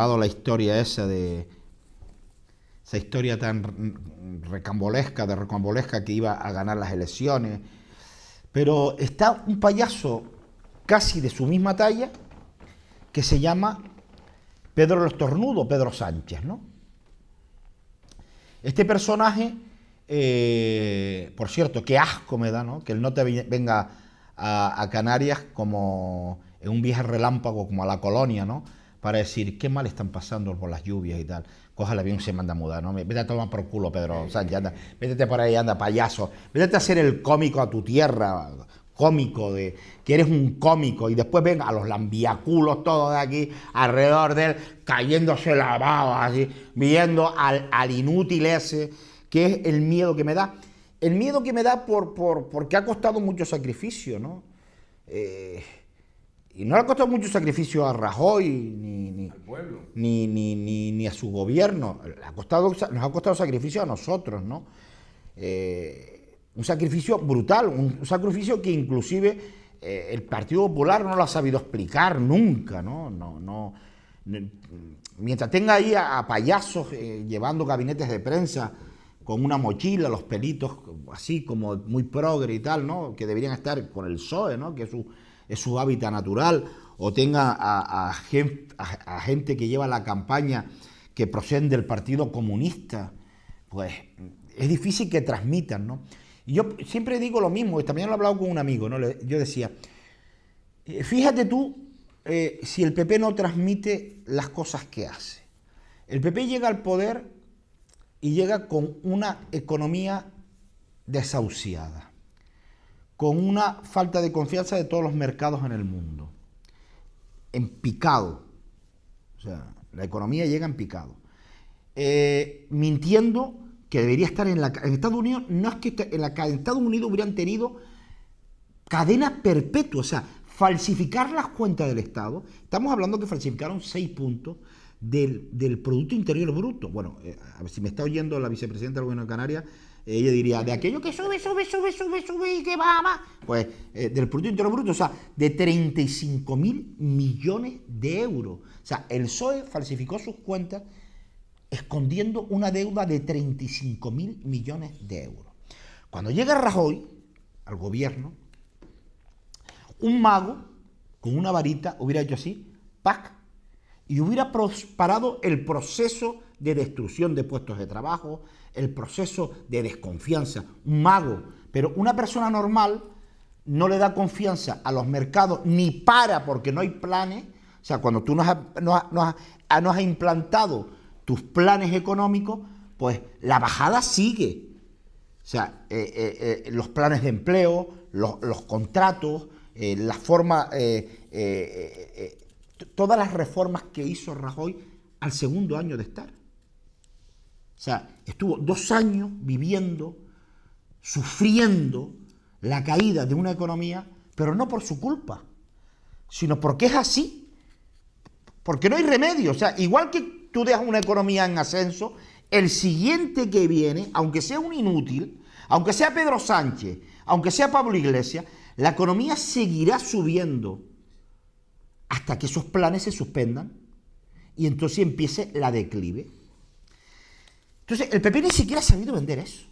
La historia esa historia tan recambolesca que iba a ganar las elecciones, pero está un payaso casi de su misma talla que se llama Pedro el Estornudo, Pedro Sánchez, ¿no? Este personaje, por cierto, qué asco me da, ¿no? Que él no te venga a Canarias como en un viaje relámpago, como a la colonia, ¿no? Para decir qué mal están pasando por las lluvias y tal. Coja el avión y se manda a mudar, ¿no? Vete a tomar por culo, Pedro Sánchez, anda. Vete por ahí, anda, payaso. Vete a hacer el cómico a tu tierra, cómico, de que eres un cómico, y después ven a los lambiaculos todos de aquí alrededor de él, cayéndose la baba, así, viendo al inútil ese, que es el miedo que me da. El miedo que me da porque ha costado mucho sacrificio, ¿no? Y no le ha costado mucho sacrificio a Rajoy ni al pueblo, ni a su gobierno. Nos ha costado sacrificio a nosotros, ¿no? Un sacrificio brutal, un sacrificio que inclusive el Partido Popular no lo ha sabido explicar nunca, ¿no? Mientras tenga ahí a payasos llevando gabinetes de prensa con una mochila, los pelitos así como muy progre y tal, ¿no? Que deberían estar con el PSOE, ¿no? Que es su hábitat natural, o tenga a gente que lleva la campaña que proceden del Partido Comunista, pues es difícil que transmitan, ¿no? Y yo siempre digo lo mismo, y también lo he hablado con un amigo, ¿no? Yo decía, fíjate tú si el PP no transmite las cosas que hace. El PP llega al poder y llega con una economía desahuciada, con una falta de confianza de todos los mercados en el mundo, en picado. O sea, la economía llega en picado. Mintiendo que debería estar en Estados Unidos. No es que en Estados Unidos hubieran tenido cadenas perpetuas, o sea, falsificar las cuentas del Estado. Estamos hablando que falsificaron 6 puntos del Producto Interior Bruto. Bueno, a ver si me está oyendo la vicepresidenta del Gobierno de Canarias, ella diría, de aquello que sube y que va más, pues del Producto Interior Bruto, o sea, de 35.000 millones de euros. O sea, el PSOE falsificó sus cuentas escondiendo una deuda de 35.000 millones de euros. Cuando llega Rajoy al gobierno, un mago con una varita hubiera hecho así, ¡pac!, y hubiera parado el proceso de destrucción de puestos de trabajo, el proceso de desconfianza. Un mago, pero una persona normal no le da confianza a los mercados, ni para porque no hay planes. O sea, cuando tú no has implantado tus planes económicos, pues la bajada sigue. O sea, los planes de empleo, los contratos, la forma, todas las reformas que hizo Rajoy al segundo año de estar. O sea, estuvo 2 años viviendo, sufriendo la caída de una economía, pero no por su culpa, sino porque es así, porque no hay remedio. O sea, igual que tú dejas una economía en ascenso, el siguiente que viene, aunque sea un inútil, aunque sea Pedro Sánchez, aunque sea Pablo Iglesias, la economía seguirá subiendo hasta que esos planes se suspendan y entonces empiece la declive. Entonces, el PP ni siquiera ha sabido vender eso.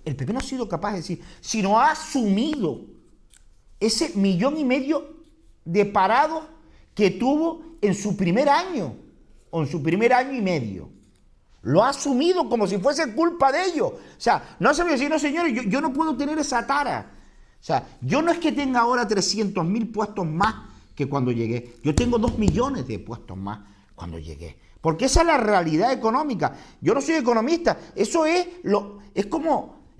El PP no ha sido capaz de decir, sino ha asumido ese 1,5 millones de parados que tuvo en su primer año, o en su primer año y medio. Lo ha asumido como si fuese culpa de ellos. O sea, no se me decir, no señores, yo no puedo tener esa tara. O sea, yo no es que tenga ahora 300.000 puestos más que cuando llegué. Yo tengo 2 millones de puestos más cuando llegué. Porque esa es la realidad económica. Yo no soy economista. Eso es como...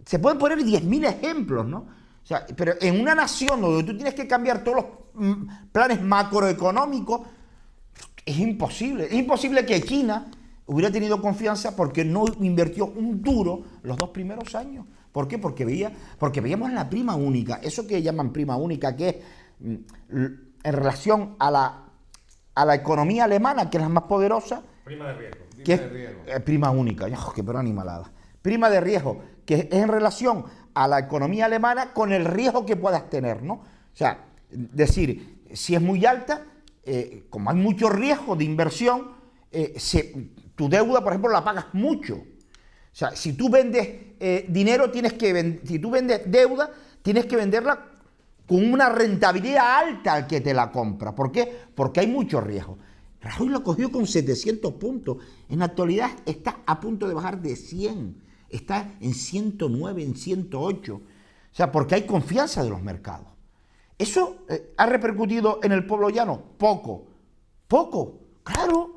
se pueden poner 10.000 ejemplos, ¿no? O sea, pero en una nación donde tú tienes que cambiar todos los planes macroeconómicos, es imposible. Es imposible que China hubiera tenido confianza porque no invirtió un duro los 2 primeros años. ¿Por qué? Porque veíamos la prima única. Eso que llaman prima única, que es en relación a la economía alemana, que es la más poderosa. Prima de riesgo. Que es prima única. ¡Oh, qué pero animalada! Prima de riesgo, que es en relación a la economía alemana con el riesgo que puedas tener, ¿no? O sea, decir, si es muy alta, como hay mucho riesgo de inversión, tu deuda, por ejemplo, la pagas mucho. O sea, si tú vendes dinero, si tú vendes deuda, tienes que venderla con una rentabilidad alta al que te la compra. ¿Por qué? Porque hay mucho riesgo. Rajoy lo cogió con 700 puntos. En la actualidad está a punto de bajar de 100. Está en 109, en 108. O sea, porque hay confianza de los mercados. ¿Eso ha repercutido en el pueblo llano? Poco. Poco. Claro.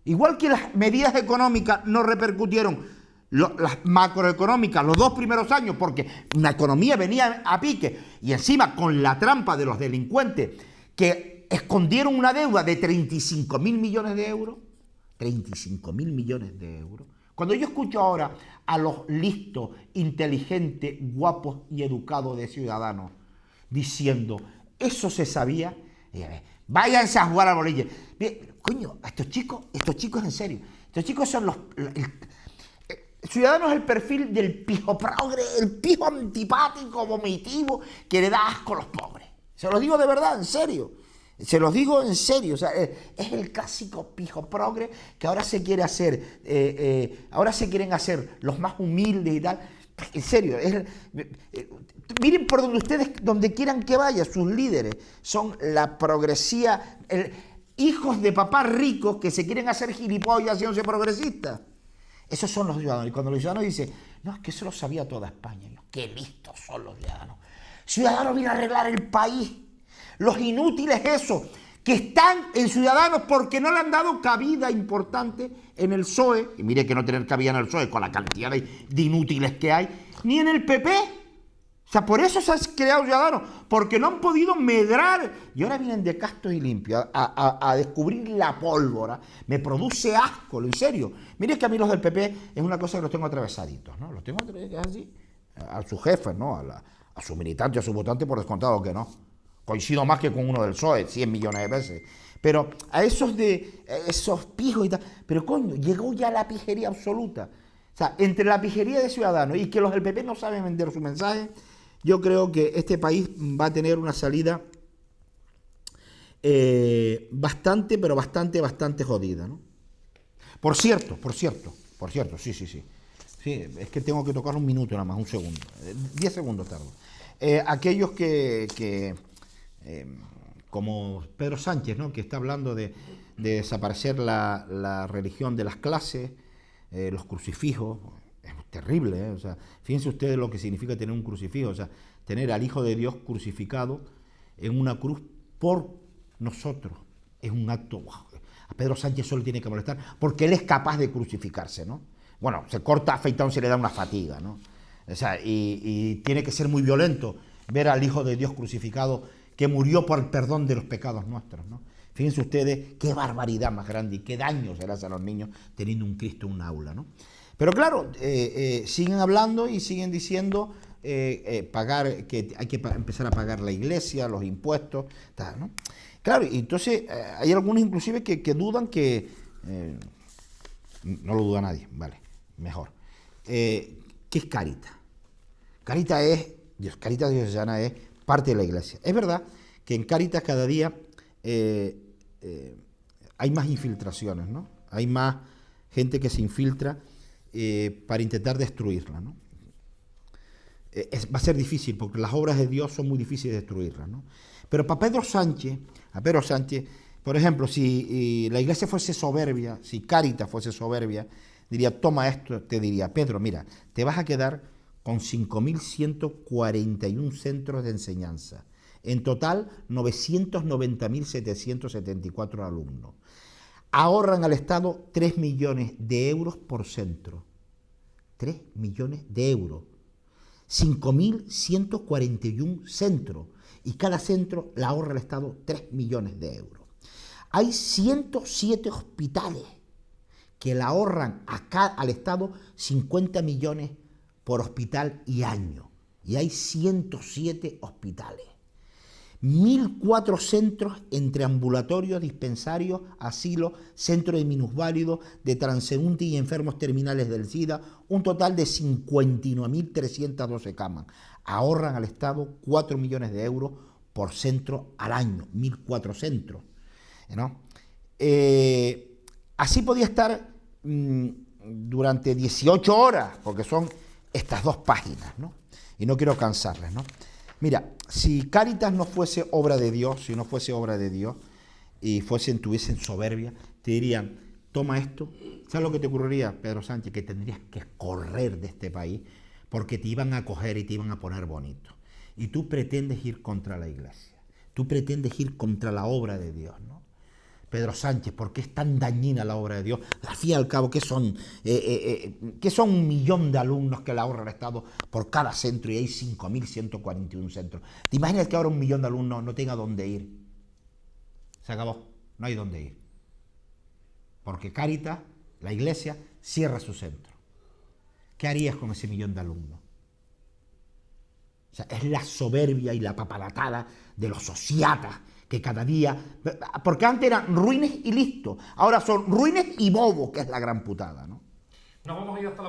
Igual que las medidas económicas no repercutieron, las macroeconómicas, los 2 primeros años, porque una economía venía a pique, y encima con la trampa de los delincuentes que escondieron una deuda de 35.000 millones de euros. 35.000 millones de euros. Cuando yo escucho ahora a los listos, inteligentes, guapos y educados de Ciudadanos diciendo, eso se sabía, váyanse a jugar al bolille. Coño, estos chicos en serio, estos chicos son Ciudadanos es el perfil del pijo progre, el pijo antipático, vomitivo, que le da asco a los pobres. Se los digo de verdad, en serio. Se los digo en serio. O sea, es el clásico pijo progre que ahora se quiere hacer, ahora se quieren hacer los más humildes y tal. En serio, miren por donde quieran que vaya, sus líderes son la progresía, hijos de papás ricos que se quieren hacer gilipollas haciéndose progresistas. Esos son los ciudadanos. Y cuando los ciudadanos dicen, no, es que eso lo sabía toda España. Qué listos son los ciudadanos. Ciudadanos vienen a arreglar el país. Los inútiles esos que están en Ciudadanos porque no le han dado cabida importante en el PSOE. Y mire que no tener cabida en el PSOE con la cantidad de inútiles que hay. Ni en el PP. O sea, por eso se ha creado Ciudadanos, porque no han podido medrar. Y ahora vienen de castos y limpios a descubrir la pólvora. Me produce asco, en serio. Mire que a mí los del PP es una cosa que los tengo atravesaditos, ¿no? Los tengo atravesaditos así. A sus jefes, ¿no? A sus militantes, a sus votantes, por descontado que no. Coincido más que con uno del PSOE, 100 millones de veces. Pero a esos pijos y tal. Pero coño, llegó ya la pijería absoluta. O sea, entre la pijería de Ciudadanos y que los del PP no saben vender su mensaje, yo creo que este país va a tener una salida bastante, pero bastante jodida, ¿no? Por cierto, sí. Sí, es que tengo que tocar un minuto nada más, un segundo. 10 segundos tardo. Aquellos como Pedro Sánchez, ¿no? Que está hablando de desaparecer la religión de las clases, los crucifijos. Es terrible, ¿eh? O sea, fíjense ustedes lo que significa tener un crucifijo, o sea, tener al Hijo de Dios crucificado en una cruz por nosotros. Es un acto, wow. A Pedro Sánchez solo tiene que molestar porque él es capaz de crucificarse, ¿no? Bueno, se corta afeitado y se le da una fatiga, ¿no? O sea, y tiene que ser muy violento ver al Hijo de Dios crucificado que murió por el perdón de los pecados nuestros, ¿no? Fíjense ustedes qué barbaridad más grande y qué daño se le hace a los niños teniendo un Cristo en un aula, ¿no? Pero claro, siguen hablando y siguen diciendo que hay que empezar a pagar la iglesia, los impuestos, tal, ¿no? Claro, y entonces hay algunos inclusive que dudan que... no lo duda nadie, vale, mejor. ¿Qué es Cáritas? Cáritas diocesana es parte de la iglesia. Es verdad que en Cáritas cada día hay más infiltraciones, ¿no? Hay más gente que se infiltra para intentar destruirla, ¿no? Va a ser difícil porque las obras de Dios son muy difíciles de destruirlas, ¿no? Pero a Pedro Sánchez, por ejemplo, si la iglesia fuese soberbia, si Cáritas fuese soberbia, diría, toma esto, te diría, Pedro, mira, te vas a quedar con 5.141 centros de enseñanza. En total, 990.774 alumnos. Ahorran al Estado 3 millones de euros por centro. 3 millones de euros. 5.141 centros. Y cada centro la ahorra al Estado 3 millones de euros. Hay 107 hospitales que le ahorran acá al Estado 50 millones por hospital y año. Y hay 107 hospitales. 1.004 centros entre ambulatorios, dispensarios, asilos, centros de minusválidos, de transeúntes y enfermos terminales del SIDA, un total de 59.312 camas. Ahorran al Estado 4 millones de euros por centro al año, 1.004 centros. ¿no? Así podía estar durante 18 horas, porque son estas 2 páginas, ¿no? Y no quiero cansarles, ¿no? Mira, si Cáritas no fuese obra de Dios, si no fuese obra de Dios, y tuviesen soberbia, te dirían, toma esto. ¿Sabes lo que te ocurriría, Pedro Sánchez? Que tendrías que correr de este país, porque te iban a coger y te iban a poner bonito. Y tú pretendes ir contra la Iglesia, tú pretendes ir contra la obra de Dios, ¿no? Pedro Sánchez, ¿por qué es tan dañina la obra de Dios? Al fin y al cabo, ¿qué son 1 millón de alumnos que le ahorra el Estado por cada centro y hay 5.141 centros? ¿Te imaginas que ahora 1 millón de alumnos no tenga dónde ir? Se acabó, no hay dónde ir. Porque Cáritas, la Iglesia, cierra su centro. ¿Qué harías con ese 1 millón de alumnos? O sea, es la soberbia y la papalatada de los sociatas que cada día... Porque antes eran ruines y listo. Ahora son ruines y bobos, que es la gran putada, ¿no? Nos vamos a ir hasta la